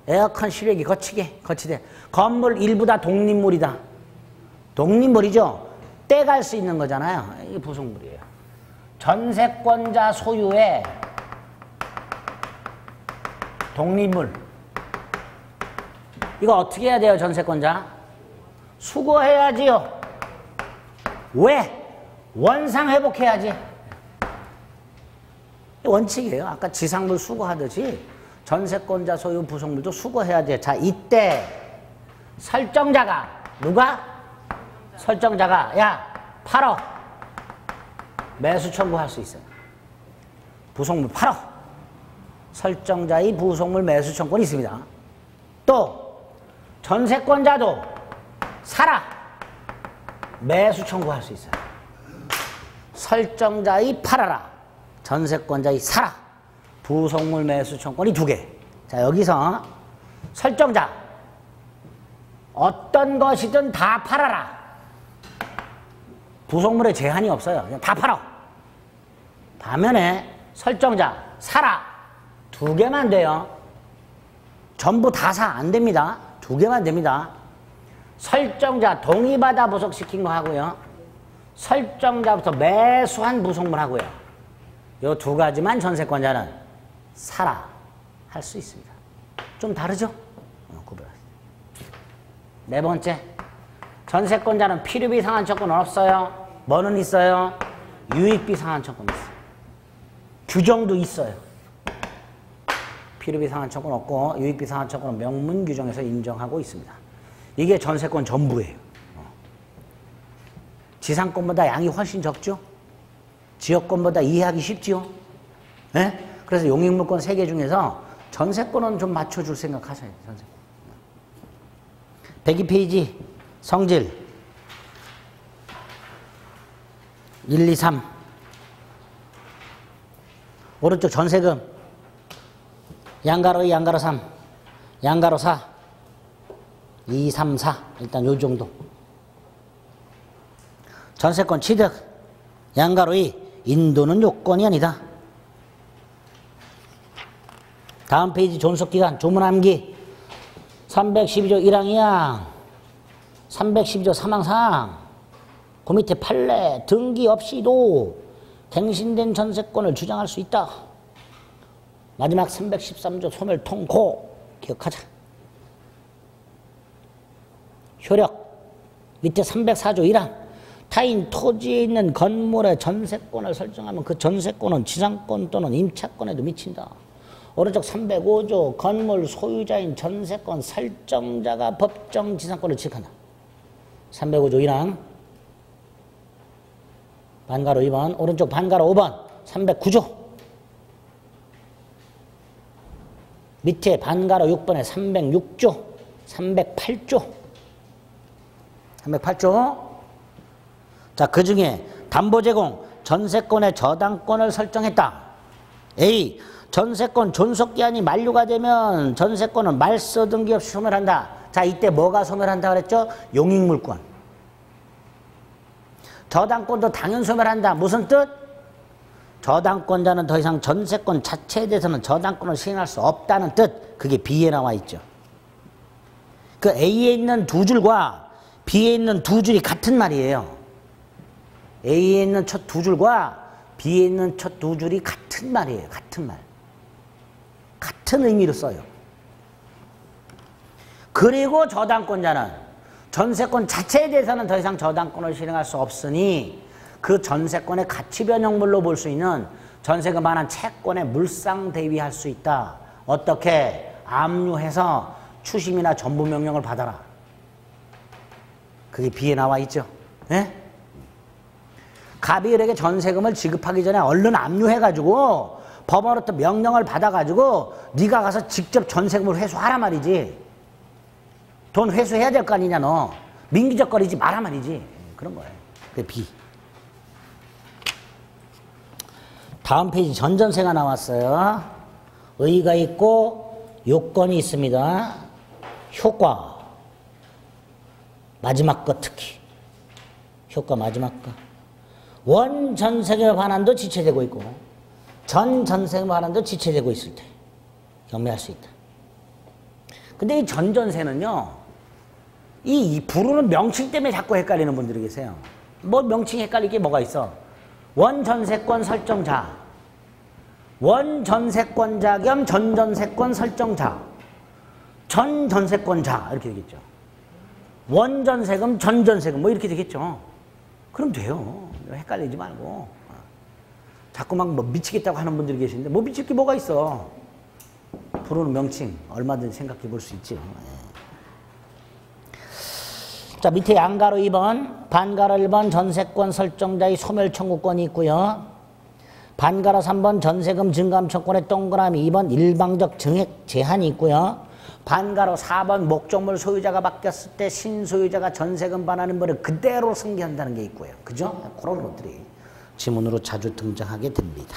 A: 에어컨 실외기 거치대. 건물 일부 다 독립물이다. 독립물이죠. 떼갈 수 있는 거잖아요. 이게 부속물이에요. 전세권자 소유의 독립물. 이거 어떻게 해야 돼요, 전세권자? 수거해야지요. 왜? 원상 회복해야지. 원칙이에요. 아까 지상물 수거하듯이 전세권자 소유 부속물도 수거해야 돼. 자, 이때 설정자가 누가? 설정자가 야 팔어. 매수 청구할 수 있어요. 부속물 팔어. 설정자의 부속물 매수 청구권이 있습니다. 또 전세권자도 사라. 매수 청구할 수 있어요. 설정자의 팔아라. 전세권자의 사라. 부속물 매수 청구권이 두 개. 자, 여기서 설정자 어떤 것이든 다 팔아라. 부속물에 제한이 없어요. 그냥 다 팔아. 반면에 설정자 사라. 두 개만 돼요. 전부 다 사. 안 됩니다. 두 개만 됩니다. 설정자 동의받아 부속시킨 거 하고요. 설정자부터 매수한 부속물 하고요. 이 두 가지만 전세권자는 사라 할 수 있습니다. 좀 다르죠? 구별하세요. 네 번째, 전세권자는 필요비 상환 청구는 없어요. 뭐는 있어요? 유익비 상환 청구는 있어요. 규정도 있어요. 필요비 상환 청구는 없고 유익비 상환 청구는 명문 규정에서 인정하고 있습니다. 이게 전세권 전부예요. 지상권보다 양이 훨씬 적죠? 지역권보다 이해하기 쉽지요? 네? 그래서 용익물권 3개 중에서 전세권은 좀 맞춰줄 생각하셔야 돼요. 전세권. 102페이지 성질. 1, 2, 3. 오른쪽 전세금. 양가로 2, 양가로 3. 양가로 4. 2, 3, 4. 일단 요 정도. 전세권 취득. 양가로 2. 인도는 요건이 아니다. 다음 페이지 존속기간. 조문 암기. 312조 1항 2항. 312조 3항 4항. 그 밑에 판례 등기 없이도 갱신된 전세권을 주장할 수 있다. 마지막 313조 소멸통고 기억하자. 효력 밑에 304조 1항 타인 토지에 있는 건물의 전세권을 설정하면 그 전세권은 지상권 또는 임차권에도 미친다. 오른쪽 305조 건물 소유자인 전세권 설정자가 법정 지상권을 취득한다. 305조 1항 반가로 2번 오른쪽 반가로 5번 309조 밑에 반가로 6번에 306조 308조 308조 자, 그 중에 담보 제공 전세권의 저당권을 설정했다. A. 전세권 존속기한이 만료가 되면 전세권은 말소 등기 없이 소멸한다. 자, 이때 뭐가 소멸한다 그랬죠? 용익물권. 저당권도 당연 소멸한다. 무슨 뜻? 저당권자는 더 이상 전세권 자체에 대해서는 저당권을 시행할 수 없다는 뜻. 그게 B에 나와 있죠. 그 A에 있는 두 줄과 B에 있는 두 줄이 같은 말이에요. A에 있는 첫 두 줄과 B에 있는 첫 두 줄이 같은 말이에요. 같은 말. 같은 의미로 써요. 그리고 저당권자는 전세권 자체에 대해서는 더 이상 저당권을 실행할 수 없으니 그 전세권의 가치 변형물로 볼 수 있는 전세금 반환 채권에 물상 대위할 수 있다. 어떻게? 압류해서 추심이나 전부 명령을 받아라. 그게 B에 나와 있죠. 네? 갑이 을에게 전세금을 지급하기 전에 얼른 압류해가지고 법원으로부터 명령을 받아가지고 네가 가서 직접 전세금을 회수하라 말이지. 돈 회수해야 될 거 아니냐 너. 민기적거리지 마라 말이지. 그런 거예요. 그게 B. 다음 페이지 전전세가 나왔어요. 의의가 있고 요건이 있습니다. 효과. 마지막 거 특히. 효과 마지막 거. 원전세금 반환도 지체되고 있고 전전세금 반환도 지체되고 있을 때 경매할 수 있다. 근데 이 전전세는요. 이 부르는 명칭 때문에 자꾸 헷갈리는 분들이 계세요. 뭐 명칭이 헷갈리게 뭐가 있어? 원전세권 설정자, 원전세권자 겸 전전세권 설정자, 전전세권자 이렇게 되겠죠. 원전세금, 전전세금 뭐 이렇게 되겠죠. 그럼 돼요. 헷갈리지 말고. 자꾸 막 뭐 미치겠다고 하는 분들이 계시는데 뭐 미칠 게 뭐가 있어. 부르는 명칭 얼마든지 생각해 볼 수 있죠. 자, 밑에 양가로 2번, 반가로 1번 전세권 설정자의 소멸 청구권이 있고요. 반가로 3번 전세금 증감 청구권의 동그라미 2번 일방적 증액 제한이 있고요. 반가로 4번 목적물 소유자가 바뀌었을 때 신소유자가 전세금 반환 임무를 그대로 승계한다는 게 있고요. 그죠? 그런 것들이 지문으로 자주 등장하게 됩니다.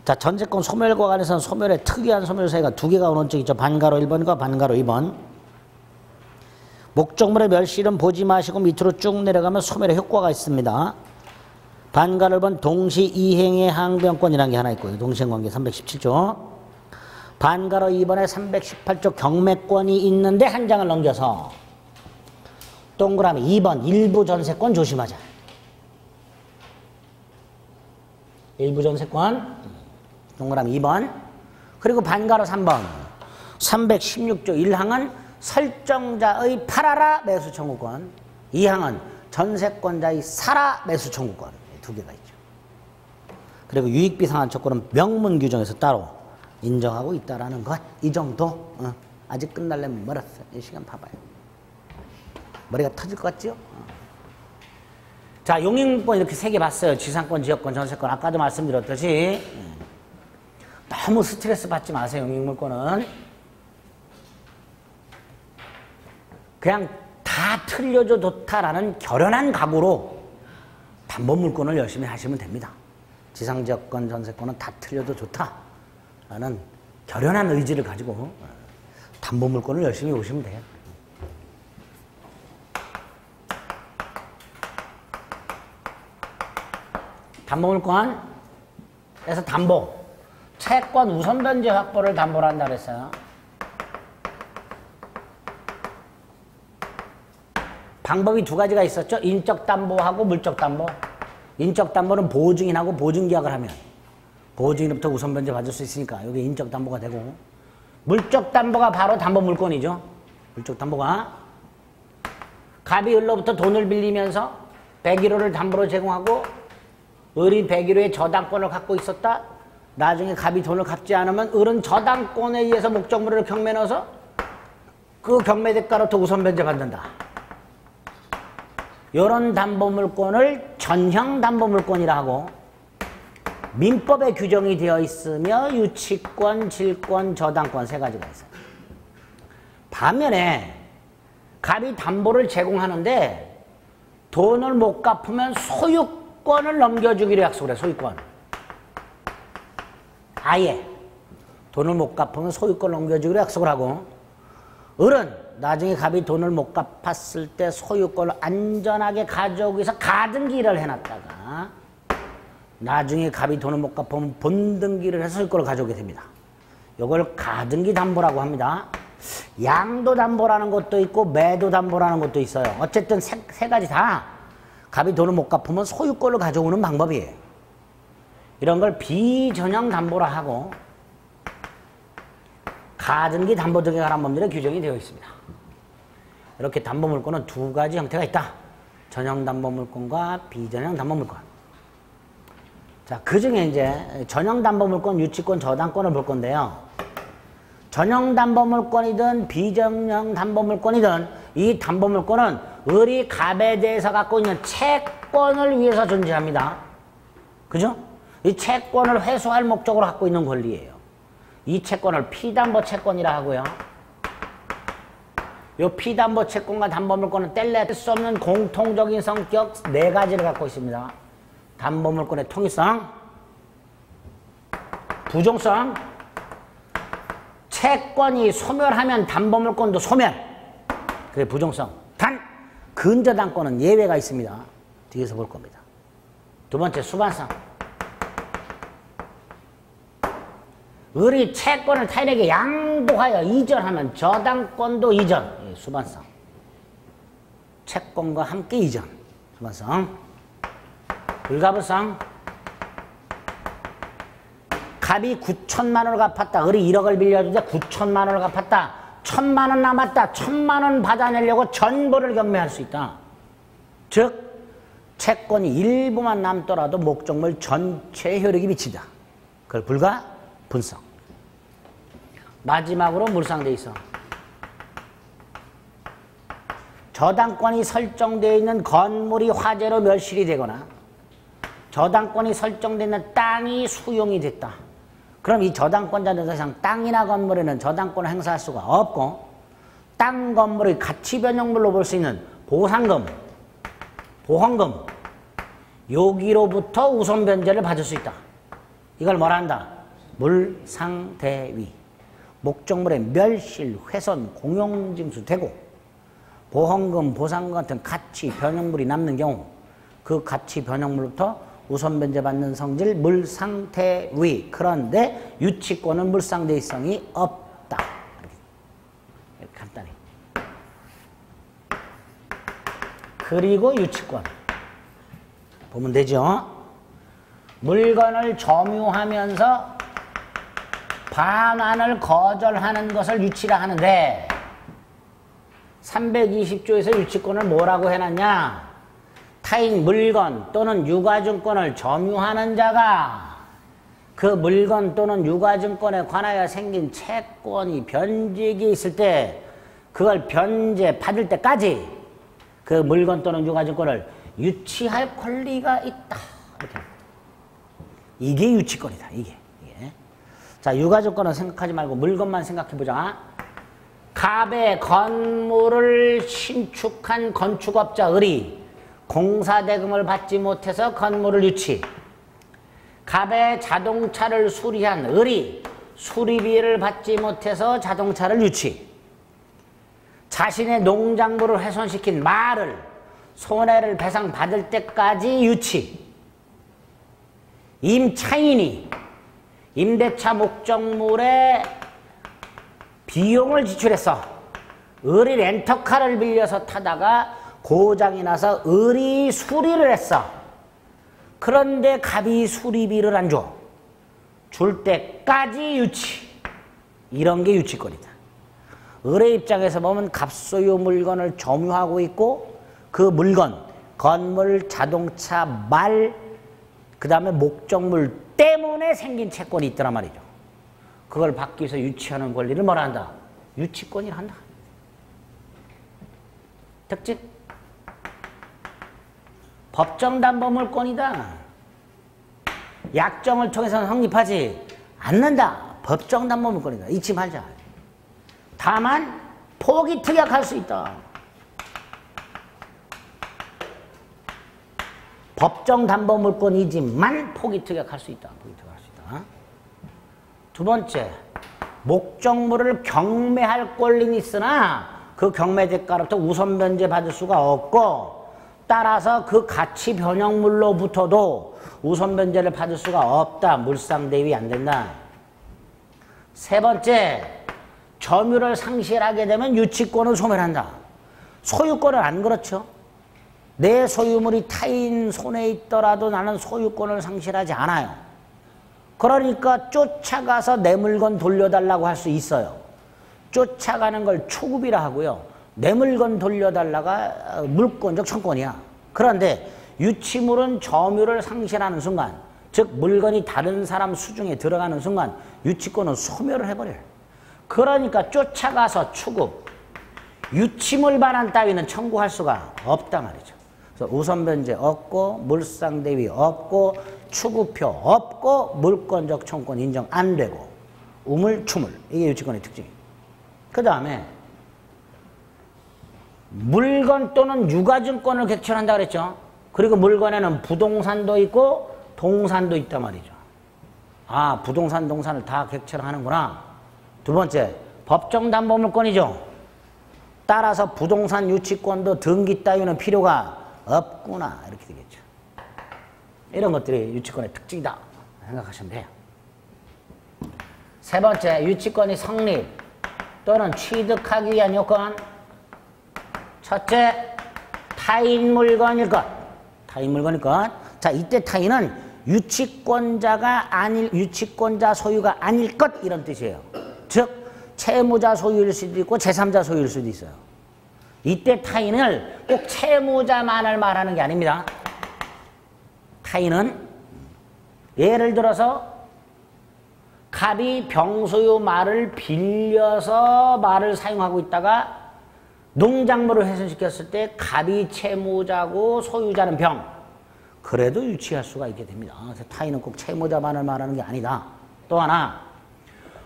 A: 자, 전세권 소멸과 관해서는 소멸의 특이한 소멸 사유가 두 개가 오른쪽 있죠. 반가로 1번과 반가로 2번. 목적물의 멸실은 보지 마시고 밑으로 쭉 내려가면 소멸의 효과가 있습니다. 반가로 1번 동시 이행의 항변권이라는 게 하나 있고요. 동시행관계 317조. 반가로 2번에 318조 경매권이 있는데 한 장을 넘겨서 동그라미 2번 일부 전세권 조심하자. 일부 전세권 동그라미 2번. 그리고 반가로 3번 316조 1항은 설정자의 팔아라 매수 청구권, 2항은 전세권자의 사라 매수 청구권 두 개가 있죠. 그리고 유익비 상환 조건은 명문 규정에서 따로 인정하고 있다라는 것. 이 정도. 아직 끝날려면 멀었어요. 이 시간 봐봐요. 머리가 터질 것 같죠? 자, 용익물권 이렇게 세 개 봤어요. 지상권, 지역권, 전세권. 아까도 말씀드렸듯이 너무 스트레스 받지 마세요. 용익물권은 그냥 다 틀려줘 좋다라는 결연한 각오로 담보물권을 열심히 하시면 됩니다. 지상지역권, 전세권은 다 틀려도 좋다라는 결연한 의지를 가지고 담보물권을 열심히 보시면 돼요. 담보물권에서 담보, 채권 우선변제 확보를 담보로 한다 그랬어요. 방법이 두 가지가 있었죠. 인적 담보하고 물적 담보. 인적 담보는 보증인하고 보증계약을 하면 보증인부터 우선 변제 받을 수 있으니까 이게 인적 담보가 되고, 물적 담보가 바로 담보 물권이죠. 물적 담보가 갑이 을로부터 돈을 빌리면서 101호를 담보로 제공하고 을이 101호의 저당권을 갖고 있었다. 나중에 갑이 돈을 갚지 않으면 을은 저당권에 의해서 목적물을 경매 넣어서 그 경매 대가로부터 우선 변제 받는다. 이런 담보물권을 전형 담보물권이라 하고, 민법에 규정이 되어 있으며 유치권, 질권, 저당권 세 가지가 있어요. 반면에 갑이 담보를 제공하는데 돈을 못 갚으면 소유권을 넘겨주기로 약속을 해. 소유권. 아예 돈을 못 갚으면 소유권을 넘겨주기로 약속을 하고, 을은 나중에 갑이 돈을 못 갚았을 때 소유권을 안전하게 가져오기 위해서 가등기를 해놨다가 나중에 갑이 돈을 못 갚으면 본등기를 해서 소유권을 가져오게 됩니다. 이걸 가등기 담보라고 합니다. 양도 담보라는 것도 있고 매도 담보라는 것도 있어요. 어쨌든 세 가지 다 갑이 돈을 못 갚으면 소유권을 가져오는 방법이에요. 이런 걸 비전형 담보라 하고, 가등기 담보 등에 관한 법률에 규정이 되어 있습니다. 이렇게 담보물권은 두 가지 형태가 있다. 전형 담보물권과 비전형 담보물권. 자, 그 중에 이제 전형 담보물권, 유치권, 저당권을 볼 건데요. 전형 담보물권이든 비전형 담보물권이든 이 담보물권은 을이 갑에 대해서 갖고 있는 채권을 위해서 존재합니다. 그죠? 이 채권을 회수할 목적으로 갖고 있는 권리예요. 이 채권을 피담보 채권이라 하고요. 이 피담보 채권과 담보물권은 뗄래야 뗄 수 없는 공통적인 성격 네 가지를 갖고 있습니다. 담보물권의 통일성, 부종성, 채권이 소멸하면 담보물권도 소멸, 그게 부종성. 단 근저당권은 예외가 있습니다. 뒤에서 볼 겁니다. 두 번째, 수반성. 을이 채권을 타인에게 양도하여 이전하면 저당권도 이전, 수반성. 채권과 함께 이전, 수반성. 불가분성. 갑이 9천만 원을 갚았다. 을이 1억을 빌려주는데 9천만 원을 갚았다. 1,000만 원 남았다. 1,000만 원 받아내려고 전부를 경매할 수 있다. 즉 채권이 일부만 남더라도 목적물 전체에 효력이 미친다. 그걸 불가분성. 마지막으로 물상돼 있어. 저당권이 설정되어 있는 건물이 화재로 멸실이 되거나 저당권이 설정되어 있는 땅이 수용이 됐다. 그럼 이 저당권자는 더 이상 땅이나 건물에는 저당권을 행사할 수가 없고, 땅, 건물의 가치 변형물로 볼 수 있는 보상금, 보험금, 여기로부터 우선 변제를 받을 수 있다. 이걸 뭐라 한다? 물상대위. 목적물의 멸실, 훼손, 공용징수 되고 보험금, 보상금 같은 가치 변형물이 남는 경우 그 가치 변형물부터 우선 변제받는 성질 물상대위. 그런데 유치권은 물상대위성이 없다. 이렇게 간단히. 그리고 유치권 보면 되죠. 물건을 점유하면서 반환을 거절하는 것을 유치라 하는데 320조에서 유치권을 뭐라고 해놨냐? 타인 물건 또는 유가증권을 점유하는 자가 그 물건 또는 유가증권에 관하여 생긴 채권이 변직이 있을 때 그걸 변제 받을 때까지 그 물건 또는 유가증권을 유치할 권리가 있다. 이렇게. 이게 유치권이다. 이게. 자, 유가증권은 생각하지 말고 물건만 생각해보자. 갑의 건물을 신축한 건축업자 을이 공사대금을 받지 못해서 건물을 유치. 갑의 자동차를 수리한 을이 수리비를 받지 못해서 자동차를 유치. 자신의 농작물을 훼손시킨 말을 손해를 배상받을 때까지 유치. 임차인이 임대차 목적물에 비용을 지출해서 을이 렌터카를 빌려서 타다가 고장이 나서 을이 수리를 했어. 그런데 갑이 수리비를 안 줘. 줄 때까지 유치. 이런 게 유치권이다. 을의 입장에서 보면 갑소유 물건을 점유하고 있고 그 물건, 건물, 자동차, 말, 그 다음에 목적물 때문에 생긴 채권이 있더란 말이죠. 그걸 받기 위해서 유치하는 권리를 뭐라 한다? 유치권이라 한다. 특징. 법정담보물권이다. 약정을 통해서는 성립하지 않는다. 법정담보물권이다. 잊지 말자. 다만 포기 특약할 수 있다. 법정담보물권이지만 포기 특약할 수 있다. 포기 특약할 수 있다. 두 번째, 목적물을 경매할 권리는 있으나 그 경매 대가로부터 우선 변제 받을 수가 없고 따라서 그 가치 변형물로부터도 우선 변제를 받을 수가 없다. 물상 대위 안 된다. 세 번째, 점유를 상실하게 되면 유치권을 소멸한다. 소유권은 안 그렇죠. 내 소유물이 타인 손에 있더라도 나는 소유권을 상실하지 않아요. 그러니까 쫓아가서 내 물건 돌려달라고 할 수 있어요. 쫓아가는 걸 초급이라 하고요. 내 물건 돌려달라가 물권적 청권이야. 그런데 유치물은 점유를 상실하는 순간, 즉 물건이 다른 사람 수중에 들어가는 순간 유치권은 소멸을 해버려요. 그러니까 쫓아가서 추급, 유치물 반환 따위는 청구할 수가 없다 말이죠. 그래서 우선변제 없고 물상대위 없고 추구표 없고 물권적 청권 인정 안 되고 우물추물, 이게 유치권의 특징이에요. 그 다음에 물건 또는 유가증권을 객천한다 그랬죠. 그리고 물건에는 부동산도 있고 동산도 있단 말이죠. 아, 부동산, 동산을 다 객천하는구나. 두 번째, 법정담보물권이죠. 따라서 부동산 유치권도 등기 따위는 필요가 없구나. 이렇게 되겠죠. 이런 것들이 유치권의 특징이다 생각하시면 돼요. 세 번째, 유치권이 성립 또는 취득하기 위한 요건. 첫째, 타인 물건일 것. 타인 물건일 것. 자, 이때 타인은 유치권자 소유가 아닐 것 이런 뜻이에요. 즉 채무자 소유일 수도 있고 제3자 소유일 수도 있어요. 이때 타인을 꼭 채무자만을 말하는 게 아닙니다. 타인은 예를 들어서 갑이 병소유 말을 빌려서 말을 사용하고 있다가 농작물을 훼손시켰을 때 갑이 채무자고 소유자는 병. 그래도 유치할 수가 있게 됩니다. 그래서 타인은 꼭 채무자만을 말하는 게 아니다. 또 하나,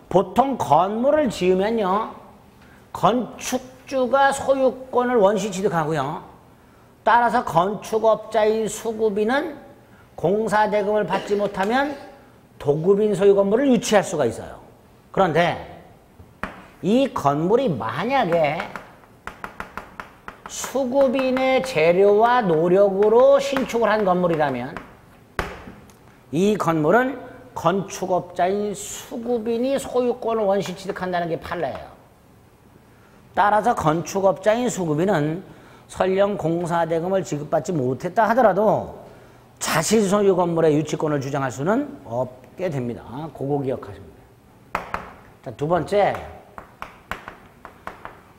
A: 보통 건물을 지으면요, 건축주가 소유권을 원시 취득하고요. 따라서 건축업자인 수급인은 공사대금을 받지 못하면 도급인 소유 건물을 유치할 수가 있어요. 그런데 이 건물이 만약에 수급인의 재료와 노력으로 신축을 한 건물이라면 이 건물은 건축업자인 수급인이 소유권을 원시 취득한다는 게 판례예요. 따라서 건축업자인 수급인은 설령 공사대금을 지급받지 못했다 하더라도 자신 소유 건물의 유치권을 주장할 수는 없게 됩니다. 그거 기억하시면 돼요. 자, 두 번째,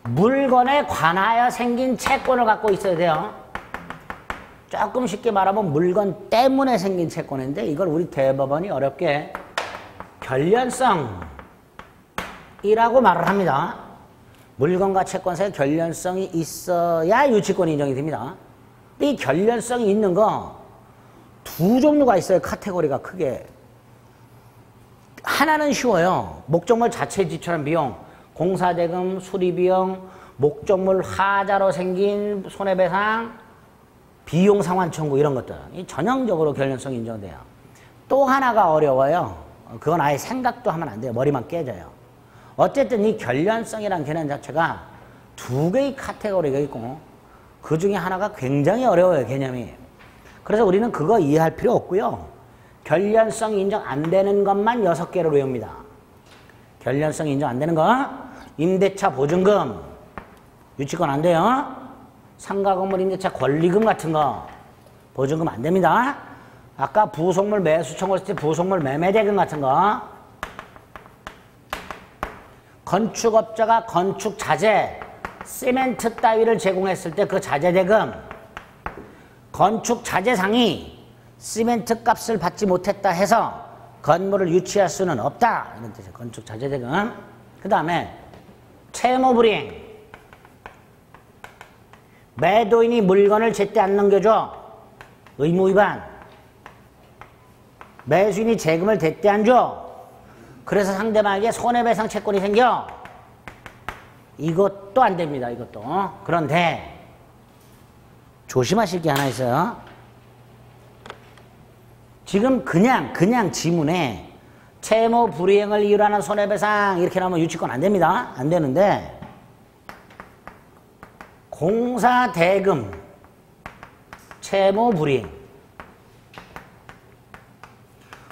A: 물건에 관하여 생긴 채권을 갖고 있어야 돼요. 조금 쉽게 말하면 물건 때문에 생긴 채권인데 이걸 우리 대법원이 어렵게 결련성이라고 말을 합니다. 물건과 채권 사이에 결련성이 있어야 유치권이 인정이 됩니다. 근데 이 결련성이 있는 거 두 종류가 있어요. 카테고리가 크게. 하나는 쉬워요. 목적물 자체에 지출한 비용, 공사대금, 수리비용, 목적물 하자로 생긴 손해배상, 비용 상환 청구 이런 것들 전형적으로 결련성이 인정돼요. 또 하나가 어려워요. 그건 아예 생각도 하면 안 돼요. 머리만 깨져요. 어쨌든 이 결련성이라는 개념 자체가 두 개의 카테고리가 있고 그 중에 하나가 굉장히 어려워요. 개념이. 그래서 우리는 그거 이해할 필요 없고요. 결련성 인정 안 되는 것만 6개로 외웁니다. 결련성 인정 안 되는 거 임대차 보증금 유치권 안 돼요. 상가 건물 임대차 권리금 같은 거 보증금 안 됩니다. 아까 부속물 매수 청구했을 때 부속물 매매 대금 같은 거 건축업자가 건축 자재 시멘트 따위를 제공했을 때 그 자재 대금 건축 자재상이 시멘트 값을 받지 못했다 해서 건물을 유치할 수는 없다 이런 뜻이에요. 건축 자재 대금. 그 다음에 채무 불이행 매도인이 물건을 제때 안 넘겨줘 의무 위반 매수인이 세금을 제때 안 줘 그래서 상대방에게 손해배상 채권이 생겨 이것도 안 됩니다. 이것도. 그런데 조심하실 게 하나 있어요. 지금 그냥 지문에 채무 불이행을 이유로 하는 손해배상 이렇게 나오면 유치권 안 됩니다. 안 되는데 공사대금 채무 불이행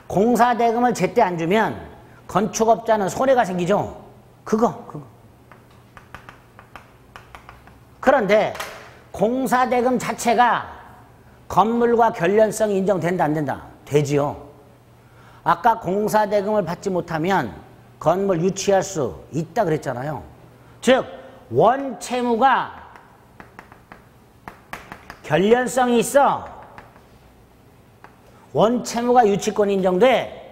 A: 공사대금을 제때 안 주면 건축업자는 손해가 생기죠. 그거. 그런데 공사대금 자체가 건물과 결련성이 인정된다 안 된다? 되지요. 아까 공사대금을 받지 못하면 건물 유치할 수 있다 그랬잖아요. 즉 원채무가 결련성이 있어. 원채무가 유치권 인정돼.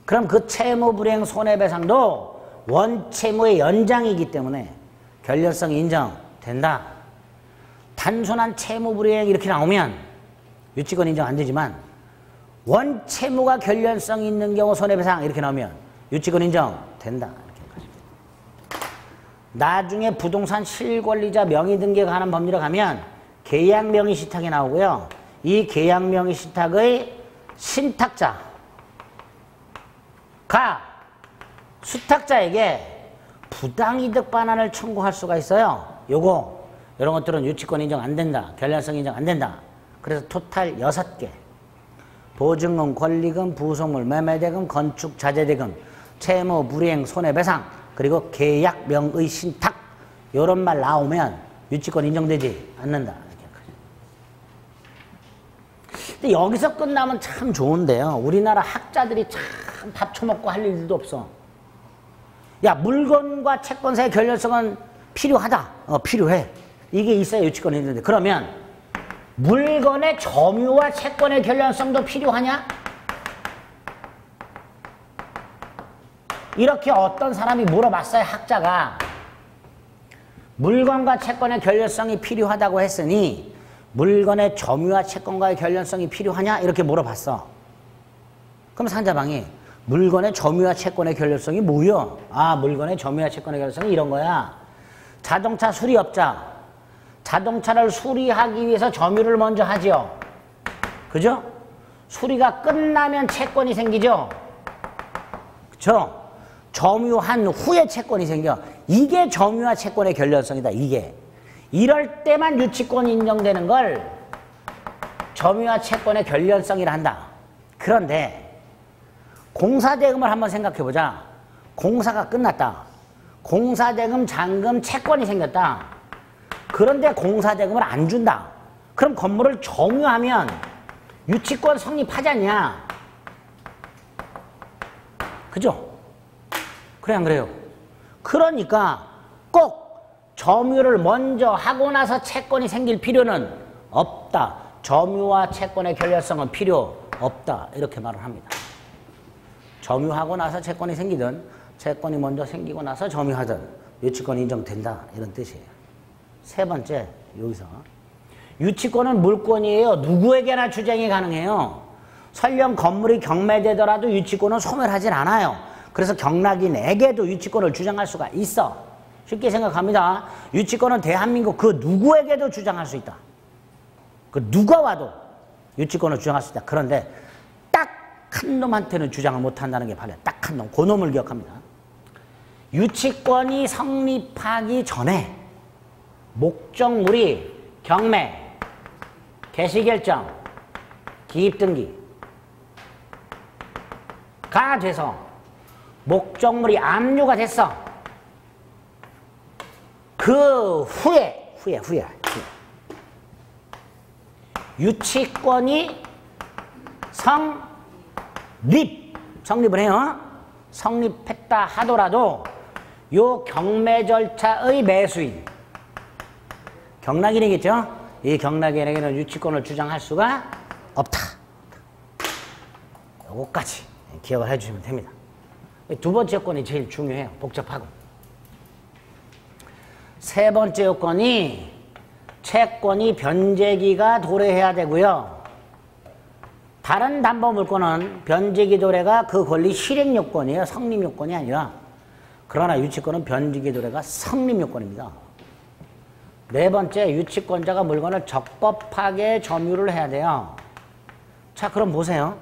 A: 그럼 그 채무불이행 손해배상도 원채무의 연장이기 때문에 결련성이 인정된다. 단순한 채무불이행 이렇게 나오면 유치권 인정 안 되지만 원채무가 결련성 있는 경우 손해배상 이렇게 나오면 유치권 인정된다. 이렇게 나중에 부동산 실권리자 명의등기하는 법률에 가면 계약명의신탁이 나오고요. 이 계약명의신탁의 신탁자가 수탁자에게 부당이득 반환을 청구할 수가 있어요. 이런 것들은 유치권 인정 안 된다. 결련성 인정 안 된다. 그래서 토탈 6개. 보증금, 권리금, 부속물, 매매대금, 건축 자재대금, 채무, 불이행, 손해배상, 그리고 계약명의 신탁 이런 말 나오면 유치권 인정되지 않는다. 근데 여기서 끝나면 참 좋은데요. 우리나라 학자들이 참 밥 처먹고 할 일도 없어. 야, 물건과 채권사의 결련성은 필요하다. 필요해. 이게 있어야 유치권 인정돼. 그러면 물건의 점유와 채권의 결련성도 필요하냐? 이렇게 어떤 사람이 물어봤어요. 학자가. 물건과 채권의 결련성이 필요하다고 했으니 물건의 점유와 채권과의 결련성이 필요하냐? 이렇게 물어봤어. 그럼 상대방이 물건의 점유와 채권의 결련성이 뭐야? 아, 물건의 점유와 채권의 결련성이 이런 거야. 자동차 수리업자. 자동차를 수리하기 위해서 점유를 먼저 하죠. 그죠? 수리가 끝나면 채권이 생기죠. 그죠? 점유한 후에 채권이 생겨. 이게 점유와 채권의 결련성이다. 이게. 이럴 때만 유치권이 인정되는 걸 점유와 채권의 결련성이라 한다. 그런데 공사대금을 한번 생각해보자. 공사가 끝났다. 공사대금, 잔금, 채권이 생겼다. 그런데 공사대금을 안 준다. 그럼 건물을 점유하면 유치권 성립하지 않냐? 그죠? 그래 안 그래요? 그러니까 꼭 점유를 먼저 하고 나서 채권이 생길 필요는 없다. 점유와 채권의 결렬성은 필요 없다. 이렇게 말을 합니다. 점유하고 나서 채권이 생기든 채권이 먼저 생기고 나서 점유하든 유치권이 인정된다. 이런 뜻이에요. 세 번째, 여기서 유치권은 물권이에요. 누구에게나 주장이 가능해요. 설령 건물이 경매되더라도 유치권은 소멸하진 않아요. 그래서 경락인에게도 유치권을 주장할 수가 있어. 쉽게 생각합니다. 유치권은 대한민국 그 누구에게도 주장할 수 있다. 그 누가 와도 유치권을 주장할 수 있다. 그런데 딱 한 놈한테는 주장을 못한다는 게 바로 딱 한 놈. 그 놈을 기억합니다. 유치권이 성립하기 전에 목적물이 경매, 개시결정, 기입등기가 돼서 목적물이 압류가 됐어. 그 후에 유치권이 성립을 해요. 성립했다 하더라도 요 경매 절차의 매수인, 경락인이겠죠? 이 경락인에게는 유치권을 주장할 수가 없다. 요거까지 기억을 해주시면 됩니다. 두 번째 요건이 제일 중요해요. 복잡하고. 세 번째 요건이 채권이 변제기가 도래해야 되고요. 다른 담보물권은 변제기 도래가 그 권리 실행 요건이에요. 성립 요건이 아니라. 그러나 유치권은 변제기 도래가 성립 요건입니다. 네 번째, 유치권자가 물건을 적법하게 점유를 해야 돼요. 자, 그럼 보세요.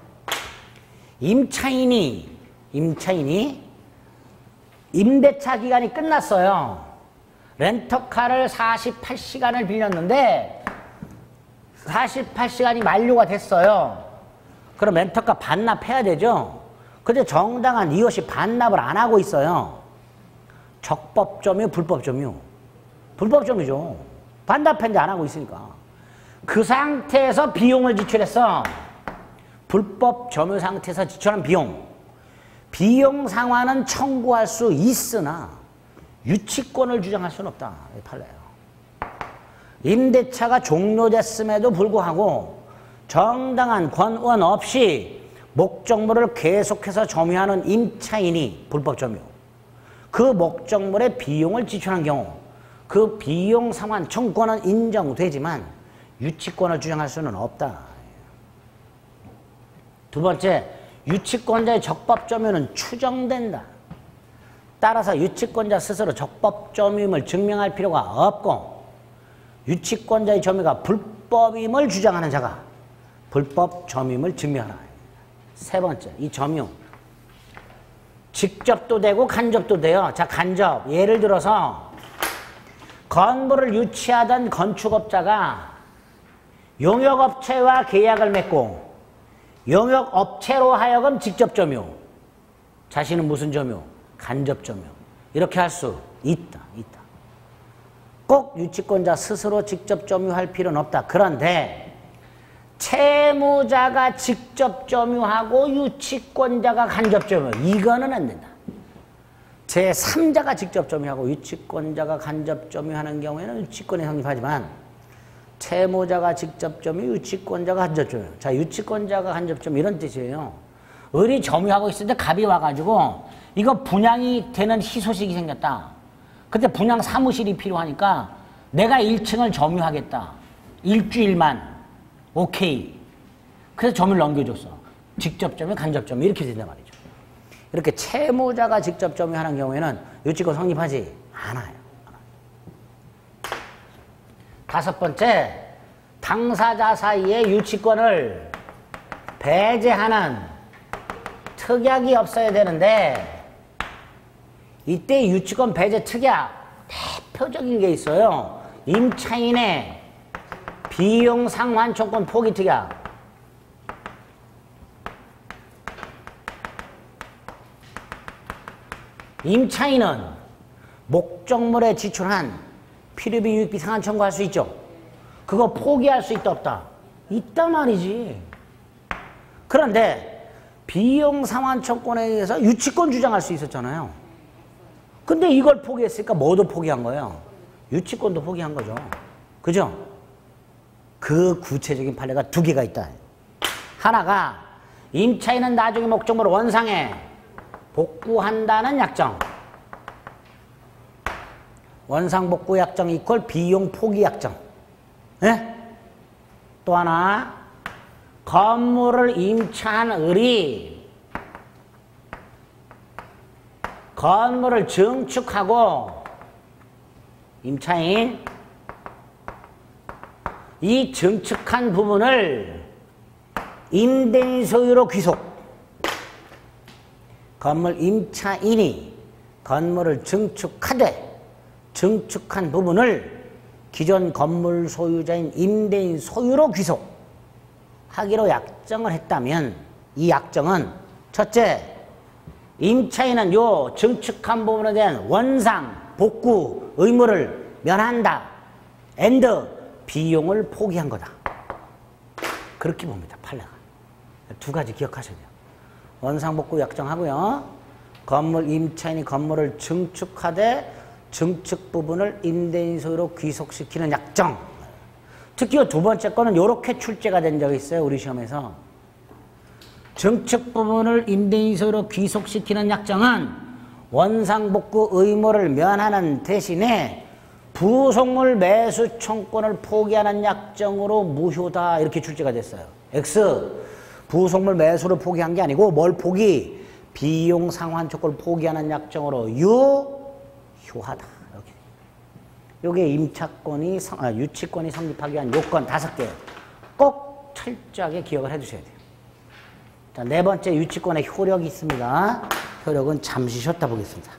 A: 임차인이 임대차 기간이 끝났어요. 렌터카를 48시간을 빌렸는데 48시간이 만료가 됐어요. 그럼 렌터카 반납해야 되죠. 근데 정당한 이웃이 반납을 안 하고 있어요. 적법점유, 불법점유. 불법점유죠. 반납했는데 안 하고 있으니까. 그 상태에서 비용을 지출했어. 불법 점유 상태에서 지출한 비용 상환은 청구할 수 있으나 유치권을 주장할 수는 없다. 판례예요. 임대차가 종료됐음에도 불구하고 정당한 권원 없이 목적물을 계속해서 점유하는 임차인이 불법 점유. 그 목적물의 비용을 지출한 경우 그 비용 상환 청구권은 인정되지만 유치권을 주장할 수는 없다. 두 번째, 유치권자의 적법 점유는 추정된다. 따라서 유치권자 스스로 적법 점유임을 증명할 필요가 없고 유치권자의 점유가 불법임을 주장하는 자가 불법 점유임을 증명하라. 세 번째, 이 점유 직접도 되고 간접도 돼요. 자, 간접. 예를 들어서 건물을 유치하던 건축업자가 용역업체와 계약을 맺고 용역업체로 하여금 직접 점유, 자신은 무슨 점유? 간접 점유. 이렇게 할 수 있다. 꼭 유치권자 스스로 직접 점유할 필요는 없다. 그런데 채무자가 직접 점유하고 유치권자가 간접 점유, 이거는 안 된다. 제3자가 직접 점유하고 유치권자가 간접 점유하는 경우에는 유치권이 성립하지만 채무자가 직접 점유, 유치권자가 간접 점유. 자, 유치권자가 간접 점유 이런 뜻이에요. 을이 점유하고 있을 때 갑이 와가지고 이거 분양이 되는 희소식이 생겼다. 근데 분양 사무실이 필요하니까 내가 1층을 점유하겠다. 일주일만. 오케이. 그래서 점유를 넘겨줬어. 직접 점유, 간접 점유 이렇게 된단 말이죠. 이렇게 채무자가 직접 점유하는 경우에는 유치권 성립하지 않아요. 다섯 번째, 당사자 사이에 유치권을 배제하는 특약이 없어야 되는데 이때 유치권 배제 특약 대표적인 게 있어요. 임차인의 비용 상환 조건 포기 특약. 임차인은 목적물에 지출한 필요비, 유익비 상환 청구할 수 있죠. 그거 포기할 수 있다 없다? 있단 말이지. 그런데 비용 상환 청구권에 의해서 유치권 주장할 수 있었잖아요. 근데 이걸 포기했으니까 뭐도 포기한 거예요? 유치권도 포기한 거죠. 그죠? 그 구체적인 판례가 두 개가 있다. 하나가 임차인은 나중에 목적물을 원상에 복구한다는 약정. 원상 복구 약정 이퀄 비용 포기 약정. 네? 또 하나, 건물을 임차한 을이 건물을 증축하고 임차인 이 증축한 부분을 임대인 소유로 귀속. 건물 임차인이 건물을 증축하되 증축한 부분을 기존 건물 소유자인 임대인 소유로 귀속하기로 약정을 했다면 이 약정은 첫째, 임차인은 요 증축한 부분에 대한 원상, 복구 의무를 면한다. 앤드 비용을 포기한 거다. 그렇게 봅니다. 판례가. 두 가지 기억하셔야 돼요. 원상복구 약정하고요. 건물 임차인이 건물을 증축하되 증축 부분을 임대인 소유로 귀속시키는 약정. 특히 두 번째 거는 이렇게 출제가 된 적이 있어요. 우리 시험에서. 증축 부분을 임대인 소유로 귀속시키는 약정은 원상복구 의무를 면하는 대신에 부속물 매수 청권을 포기하는 약정으로 무효다. 이렇게 출제가 됐어요. X. 부속물 매수를 포기한 게 아니고 뭘 포기? 비용 상환 조건을 포기하는 약정으로 유효하다. 이렇게. 요게 임차권이 유치권이 성립하기 위한 요건 5개. 꼭 철저하게 기억을 해 두셔야 돼요. 자, 네 번째 유치권의 효력이 있습니다. 효력은 잠시 쉬었다 보겠습니다.